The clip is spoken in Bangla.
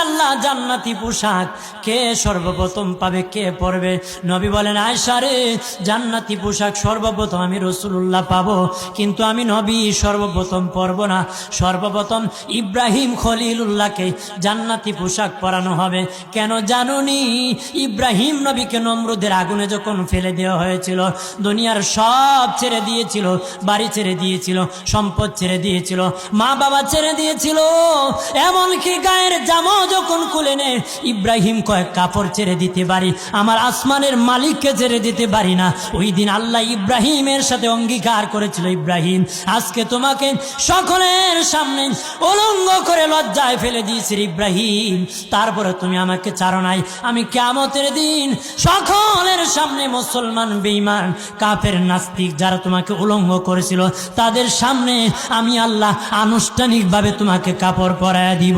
আল্লাহ জান্নাতি পোশাক কে সর্বপ্রথম পাবে, কে পরবে? নবী বলেন, আয়েশা রে, জান্নাতি পোশাক সর্বপ্রথম আমি রাসূলুল্লাহ পাবো, কিন্তু আমি নবী সর্বপ্রথম পরব না। সর্বপ্রথম ইব্রাহিম খলিলুল্লাহকে জান্নাতি পোশাক পরানো হবে। কেন জানুনি? ইব্রাহিম নবীকে নমরুদের আগুনে যখন ফেলে দেওয়া হয়েছিল, দুনিয়ার সব ছেড়ে দিয়েছিল, বাড়ি ছেড়ে দিয়েছিল, সম্পদ ছেড়ে দিয়েছিল, মা বাবা ছেড়ে দিয়েছিল, এমনকি গায়ের জামাও যখন খুলে নেয়, ইব্রাহিম কয়েক কাপড় ছেড়ে দিতে পারি, আমার আসমানের মালিককে ছেড়ে দিতে পারি না। ওই দিন আল্লাহ ইব্রাহিমের সাথে অঙ্গীকার করেছিল, ইব্রাহিম আজকে তোমাকে সকলের সামনে উলঙ্গ করে লজ্জায় ফেলে দিয়েছি ইব্রাহিম, তারপরে তুমি আমাকে ছাড়ো নাই। আমি কিয়ামতের দিন সকলের সামনে মুসলমান, বেঈমান, কাফের, নাস্তিক যারা তোমাকে উলঙ্গ করেছিল, তাদের সামনে আমি আল্লাহ আনুষ্ঠানিকভাবে তোমাকে কাপড় পরায়া দিব।